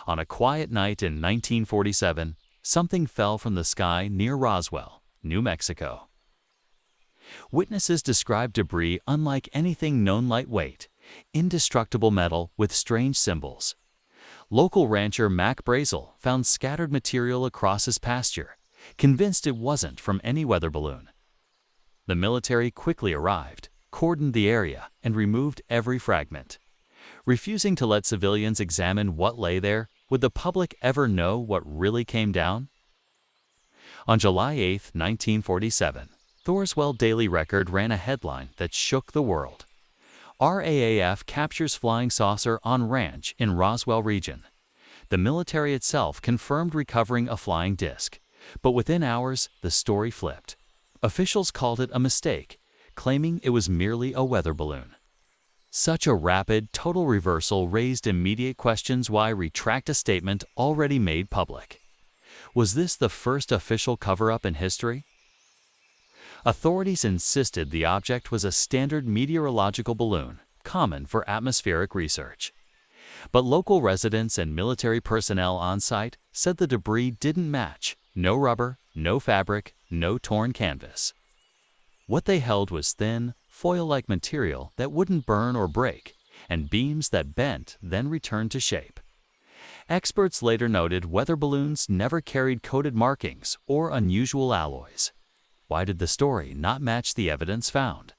On a quiet night in 1947, something fell from the sky near Roswell, New Mexico. Witnesses described debris unlike anything known: lightweight, indestructible metal with strange symbols. Local rancher Mac Brazel found scattered material across his pasture, convinced it wasn't from any weather balloon. The military quickly arrived, cordoned the area, and removed every fragment. Refusing to let civilians examine what lay there, would the public ever know what really came down? On July 8, 1947, the Roswell Daily Record ran a headline that shook the world. RAAF captures flying saucer on ranch in Roswell region. The military itself confirmed recovering a flying disc, but within hours, the story flipped. Officials called it a mistake, claiming it was merely a weather balloon. Such a rapid, total reversal raised immediate questions. Why retract a statement already made public? Was this the first official cover-up in history? Authorities insisted the object was a standard meteorological balloon, common for atmospheric research. But local residents and military personnel on site said the debris didn't match: no rubber, no fabric, no torn canvas. What they held was thin, foil-like material that wouldn't burn or break, and beams that bent, then returned to shape. Experts later noted weather balloons never carried coded markings or unusual alloys. Why did the story not match the evidence found?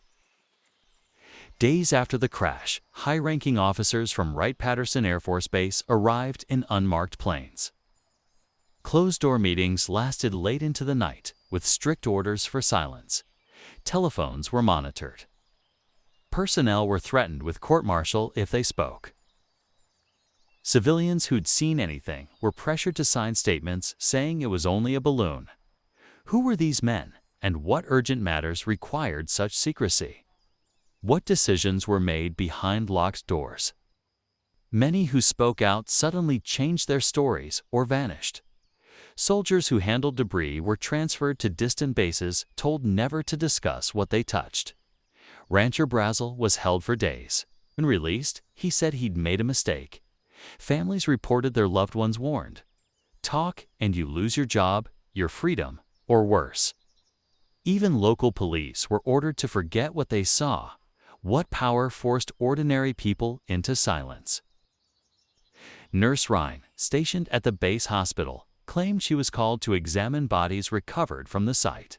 Days after the crash, high-ranking officers from Wright-Patterson Air Force Base arrived in unmarked planes. Closed-door meetings lasted late into the night, with strict orders for silence. Telephones were monitored. Personnel were threatened with court-martial if they spoke. Civilians who'd seen anything were pressured to sign statements saying it was only a balloon. Who were these men, and what urgent matters required such secrecy? What decisions were made behind locked doors? Many who spoke out suddenly changed their stories or vanished. Soldiers who handled debris were transferred to distant bases, told never to discuss what they touched. Rancher Brazel was held for days. When released, he said he'd made a mistake. Families reported their loved ones warned. Talk and you lose your job, your freedom, or worse. Even local police were ordered to forget what they saw. What power forced ordinary people into silence? Nurse Ryan, stationed at the base hospital, claimed she was called to examine bodies recovered from the site.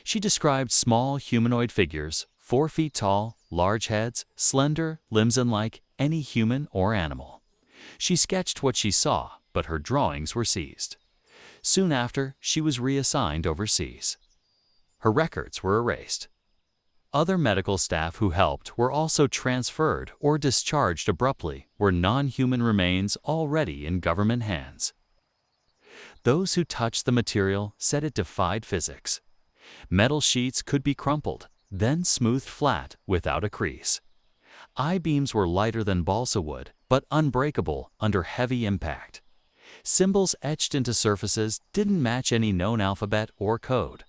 She described small humanoid figures, 4 feet tall, large heads, slender, limbs unlike any human or animal. She sketched what she saw, but her drawings were seized. Soon after, she was reassigned overseas. Her records were erased. Other medical staff who helped were also transferred or discharged abruptly, were non-human remains already in government hands. Those who touched the material said it defied physics. Metal sheets could be crumpled, then smoothed flat without a crease. I-beams were lighter than balsa wood, but unbreakable under heavy impact. Symbols etched into surfaces didn't match any known alphabet or code.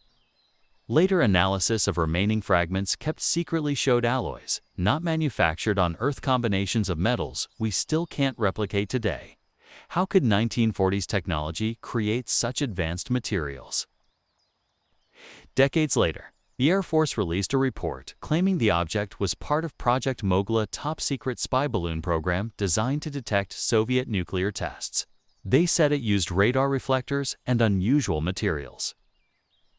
Later analysis of remaining fragments kept secretly showed alloys, not manufactured on Earth, combinations of metals we still can't replicate today. How could 1940s technology create such advanced materials? Decades later, the Air Force released a report claiming the object was part of Project Mogila, top-secret spy balloon program designed to detect Soviet nuclear tests. They said it used radar reflectors and unusual materials.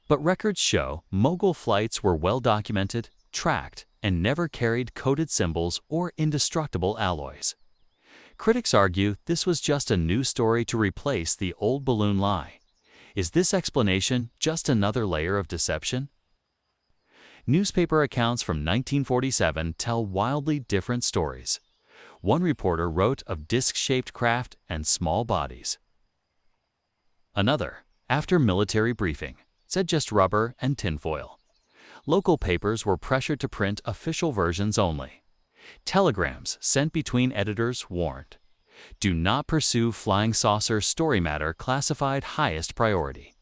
But records show Mogul flights were well documented, tracked, and never carried coded symbols or indestructible alloys. Critics argue this was just a new story to replace the old balloon lie. Is this explanation just another layer of deception? Newspaper accounts from 1947 tell wildly different stories. One reporter wrote of disc-shaped craft and small bodies. Another, after military briefing, said just rubber and tinfoil. Local papers were pressured to print official versions only. Telegrams sent between editors warned, "Do not pursue flying saucer story matter classified highest priority."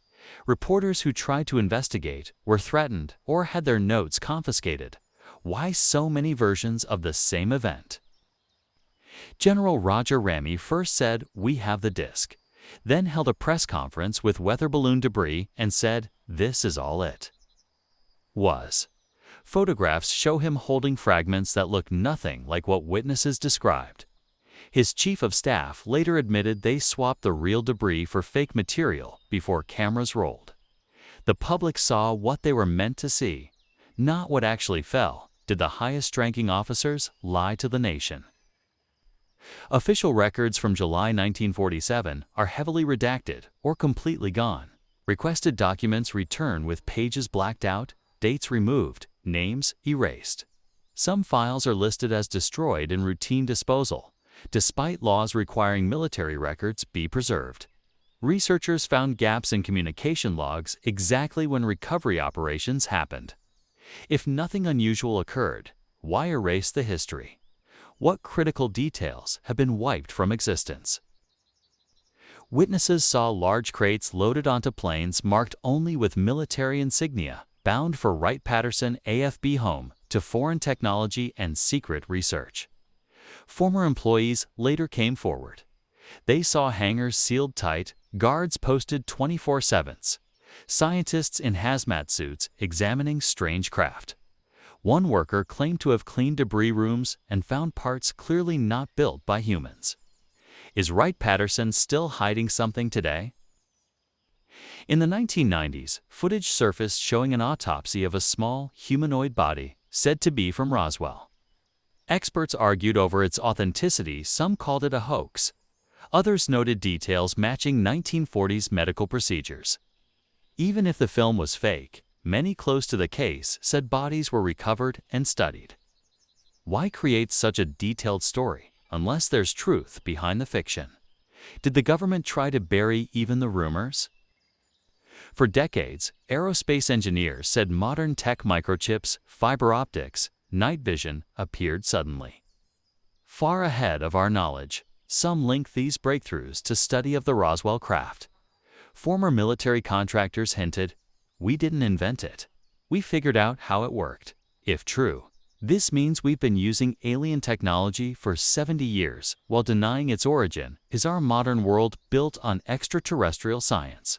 Reporters who tried to investigate were threatened or had their notes confiscated. Why so many versions of the same event? General Roger Ramey first said, "We have the disk," then held a press conference with weather balloon debris and said, "This is all it was." Photographs show him holding fragments that look nothing like what witnesses described. His chief of staff later admitted they swapped the real debris for fake material before cameras rolled. The public saw what they were meant to see, not what actually fell. Did the highest-ranking officers lie to the nation? Official records from July 1947 are heavily redacted or completely gone. Requested documents return with pages blacked out, dates removed, names erased. Some files are listed as destroyed in routine disposal, despite laws requiring military records be preserved. Researchers found gaps in communication logs exactly when recovery operations happened. If nothing unusual occurred, why erase the history? What critical details have been wiped from existence? Witnesses saw large crates loaded onto planes marked only with military insignia, bound for Wright-Patterson AFB home to foreign technology and secret research. Former employees later came forward. They saw hangars sealed tight, guards posted 24/7, scientists in hazmat suits examining strange craft. One worker claimed to have cleaned debris rooms and found parts clearly not built by humans. Is Wright-Patterson still hiding something today? In the 1990s, footage surfaced showing an autopsy of a small, humanoid body said to be from Roswell. Experts argued over its authenticity. Some called it a hoax. Others noted details matching 1940s medical procedures. Even if the film was fake, many close to the case said bodies were recovered and studied. Why create such a detailed story unless there's truth behind the fiction? Did the government try to bury even the rumors? For decades, aerospace engineers said modern tech microchips, fiber optics, night vision appeared suddenly. Far ahead of our knowledge, some link these breakthroughs to study of the Roswell craft. Former military contractors hinted, "We didn't invent it. We figured out how it worked." If true, this means we've been using alien technology for 70 years while denying its origin. Is our modern world built on extraterrestrial science?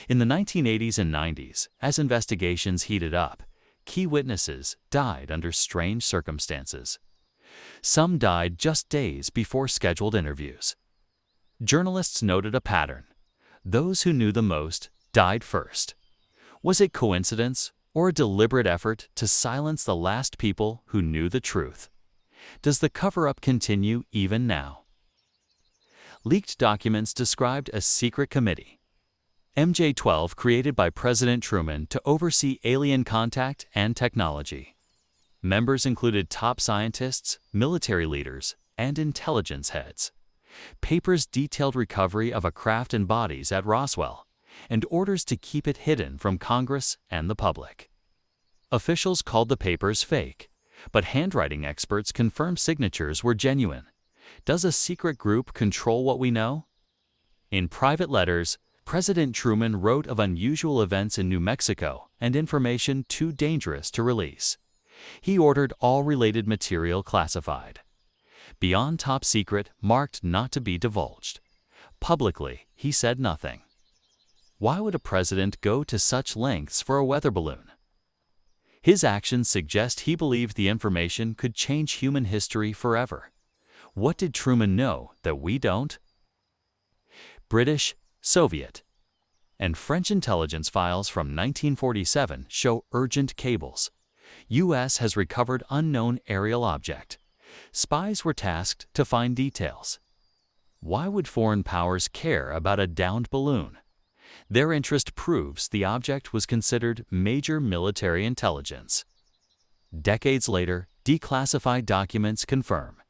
In the 1980s and 90s, as investigations heated up, key witnesses died under strange circumstances. Some died just days before scheduled interviews. Journalists noted a pattern. Those who knew the most died first. Was it coincidence or a deliberate effort to silence the last people who knew the truth? Does the cover-up continue even now? Leaked documents described a secret committee, MJ-12, created by President Truman to oversee alien contact and technology. Members included top scientists, military leaders, and intelligence heads. Papers detailed recovery of a craft and bodies at Roswell, and orders to keep it hidden from Congress and the public. Officials called the papers fake, but handwriting experts confirmed signatures were genuine. Does a secret group control what we know? In private letters, President Truman wrote of unusual events in New Mexico and information too dangerous to release. He ordered all related material classified. Beyond top secret, marked not to be divulged. Publicly, he said nothing. Why would a president go to such lengths for a weather balloon? His actions suggest he believed the information could change human history forever. What did Truman know that we don't? British, Soviet, and French intelligence files from 1947 show urgent cables. U.S. has recovered unknown aerial object. Spies were tasked to find details. Why would foreign powers care about a downed balloon? Their interest proves the object was considered major military intelligence. Decades later, declassified documents confirm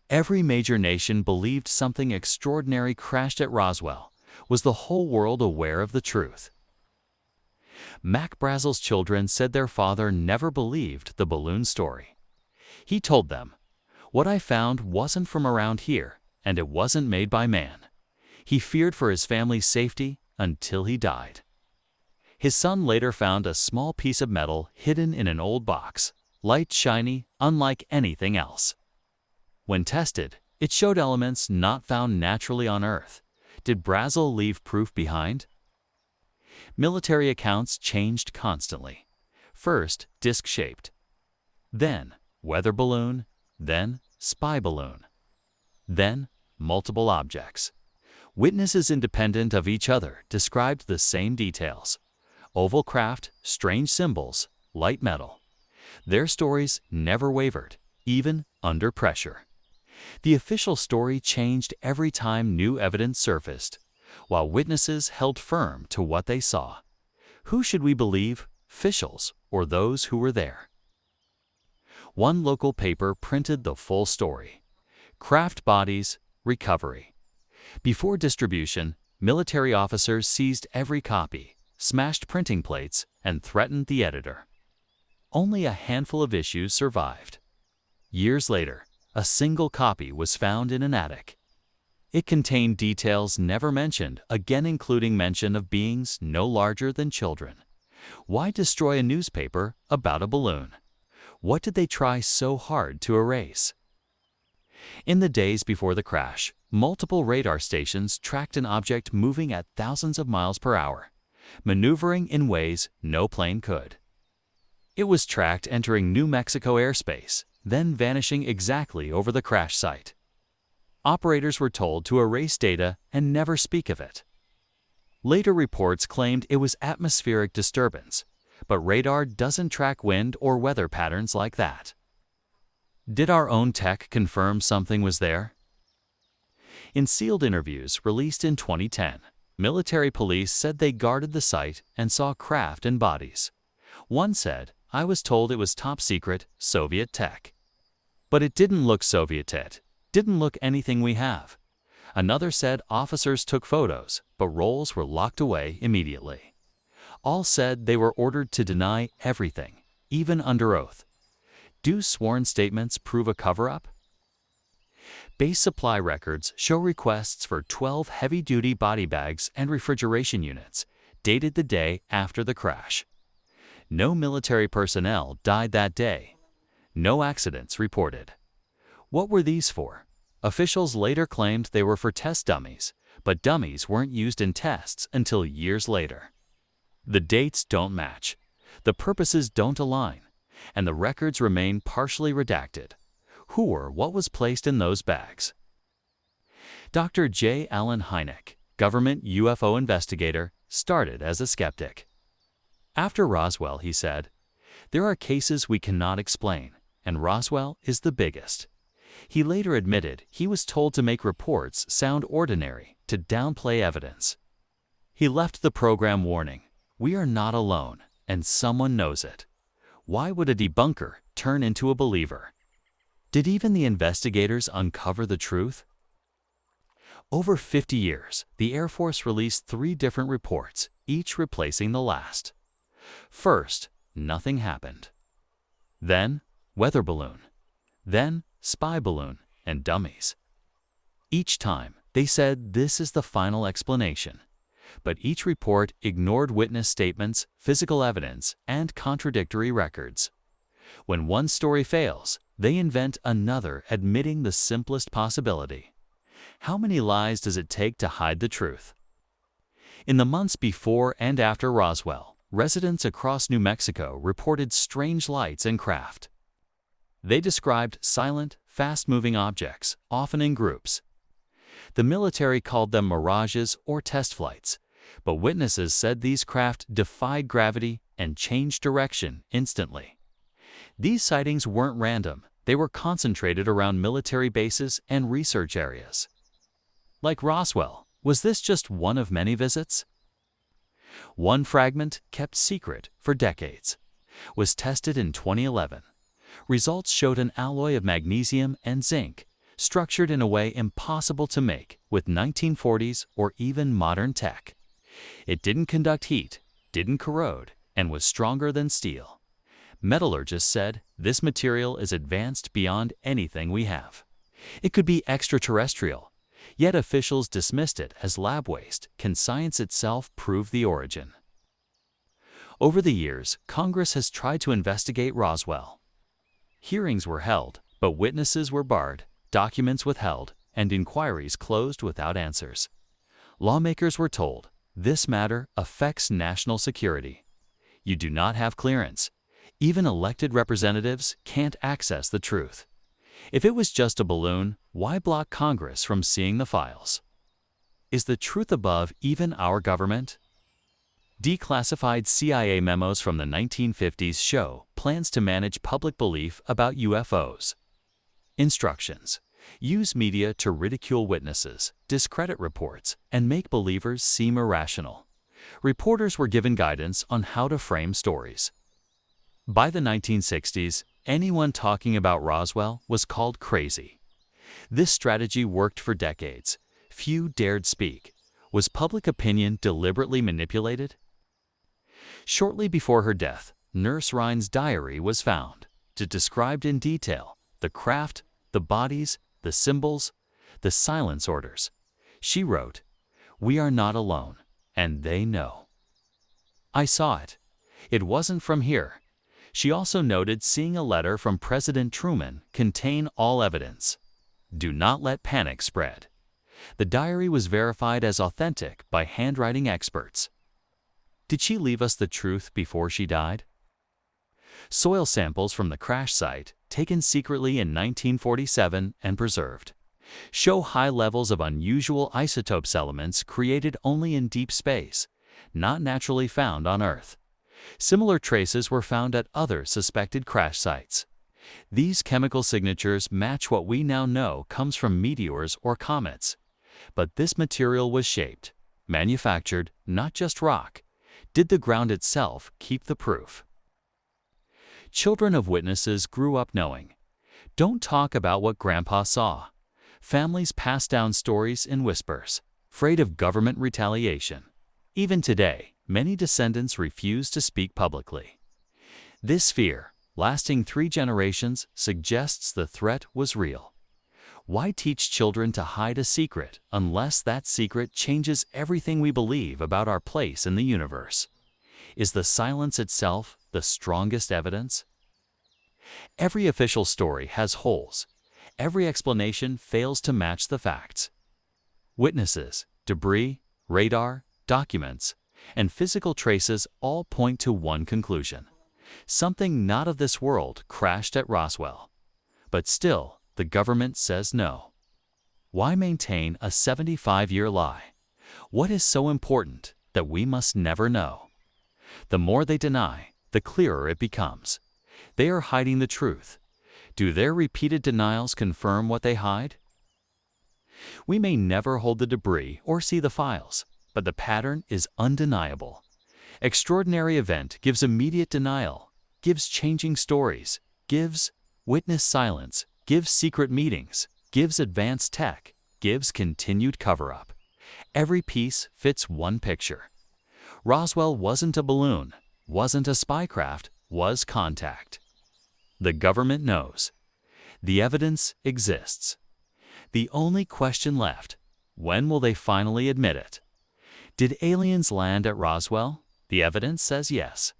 every major nation believed something extraordinary crashed at Roswell. Was the whole world aware of the truth? Mac Brazel's children said their father never believed the balloon story. He told them, "What I found wasn't from around here, and it wasn't made by man." He feared for his family's safety until he died. His son later found a small piece of metal hidden in an old box, light, shiny, unlike anything else. When tested, it showed elements not found naturally on Earth. Did Brazil leave proof behind? Military accounts changed constantly. First, disc-shaped. Then, weather balloon. Then, spy balloon. Then, multiple objects. Witnesses independent of each other described the same details. Oval craft, strange symbols, light metal. Their stories never wavered, even under pressure. The official story changed every time new evidence surfaced, while witnesses held firm to what they saw. Who should we believe, officials or those who were there? One local paper printed the full story. Craft bodies, recovery. Before distribution, military officers seized every copy, smashed printing plates, and threatened the editor. Only a handful of issues survived. Years later, a single copy was found in an attic. It contained details never mentioned, again including mention of beings no larger than children. Why destroy a newspaper about a balloon? What did they try so hard to erase? In the days before the crash, multiple radar stations tracked an object moving at thousands of miles per hour, maneuvering in ways no plane could. It was tracked entering New Mexico airspace, then vanishing exactly over the crash site. Operators were told to erase data and never speak of it. Later reports claimed it was atmospheric disturbance, but radar doesn't track wind or weather patterns like that. Did our own tech confirm something was there? In sealed interviews released in 2010, military police said they guarded the site and saw craft and bodies. One said, "I was told it was top secret Soviet tech." But it didn't look Soviet yet, didn't look anything we have. Another said officers took photos, but rolls were locked away immediately. All said they were ordered to deny everything, even under oath. Do sworn statements prove a cover-up? Base supply records show requests for 12 heavy-duty body bags and refrigeration units, dated the day after the crash. No military personnel died that day. No accidents reported. What were these for? Officials later claimed they were for test dummies, but dummies weren't used in tests until years later. The dates don't match, the purposes don't align, and the records remain partially redacted. Who or what was placed in those bags? Dr. J. Allen Hynek, government UFO investigator, started as a skeptic. After Roswell, he said, "There are cases we cannot explain, and Roswell is the biggest." He later admitted he was told to make reports sound ordinary, to downplay evidence. He left the program warning, "We are not alone, and someone knows it." Why would a debunker turn into a believer? Did even the investigators uncover the truth? Over 50 years, the Air Force released 3 different reports, each replacing the last. First, nothing happened. Then, weather balloon. Then, spy balloon and dummies. Each time, they said this is the final explanation. But each report ignored witness statements, physical evidence, and contradictory records. When one story fails, they invent another admitting the simplest possibility. How many lies does it take to hide the truth? In the months before and after Roswell, residents across New Mexico reported strange lights and craft. They described silent, fast-moving objects, often in groups. The military called them mirages or test flights, but witnesses said these craft defied gravity and changed direction instantly. These sightings weren't random, they were concentrated around military bases and research areas. Like Roswell, was this just one of many visits? One fragment, kept secret for decades, was tested in 2011. Results showed an alloy of magnesium and zinc, structured in a way impossible to make with 1940s or even modern tech. It didn't conduct heat, didn't corrode, and was stronger than steel. Metallurgists said this material is advanced beyond anything we have. It could be extraterrestrial, yet officials dismissed it as lab waste. Can science itself prove the origin? Over the years, Congress has tried to investigate Roswell. Hearings were held, but witnesses were barred. documents withheld, and inquiries closed without answers. Lawmakers were told, "This matter affects national security. You do not have clearance. Even elected representatives can't access the truth." If it was just a balloon, why block Congress from seeing the files? Is the truth above even our government? Declassified CIA memos from the 1950s show plans to manage public belief about UFOs. Instructions: use media to ridicule witnesses, discredit reports, and make believers seem irrational. Reporters were given guidance on how to frame stories. By the 1960s, anyone talking about Roswell was called crazy. This strategy worked for decades. Few dared speak. Was public opinion deliberately manipulated? Shortly before her death, Nurse Rhine's diary was found. It described in detail the craft, the bodies, the symbols, the silence orders. She wrote, "We are not alone, and they know. I saw it. It wasn't from here." She also noted seeing a letter from President Truman contain all evidence. Do not let panic spread. The diary was verified as authentic by handwriting experts. Did she leave us the truth before she died? Soil samples from the crash site, taken secretly in 1947 and preserved, show high levels of unusual isotopes elements created only in deep space, not naturally found on Earth. Similar traces were found at other suspected crash sites. These chemical signatures match what we now know comes from meteors or comets. But this material was shaped, manufactured, not just rock. Did the ground itself keep the proof? Children of witnesses grew up knowing. Don't talk about what Grandpa saw. Families pass down stories in whispers, afraid of government retaliation. Even today, many descendants refuse to speak publicly. This fear, lasting 3 generations, suggests the threat was real. Why teach children to hide a secret unless that secret changes everything we believe about our place in the universe? Is the silence itself the strongest evidence? Every official story has holes. Every explanation fails to match the facts. Witnesses, debris, radar, documents, and physical traces all point to one conclusion. Something not of this world crashed at Roswell. But still, the government says no. Why maintain a 75-year lie? What is so important that we must never know? The more they deny, the clearer it becomes. They are hiding the truth. Do their repeated denials confirm what they hide? We may never hold the debris or see the files, but the pattern is undeniable. Extraordinary event gives immediate denial, gives changing stories, gives witness silence, gives secret meetings, gives advanced tech, gives continued cover-up. Every piece fits one picture. Roswell wasn't a balloon, wasn't a spycraft, was contact. The government knows. The evidence exists. The only question left, when will they finally admit it? Did aliens land at Roswell? The evidence says yes.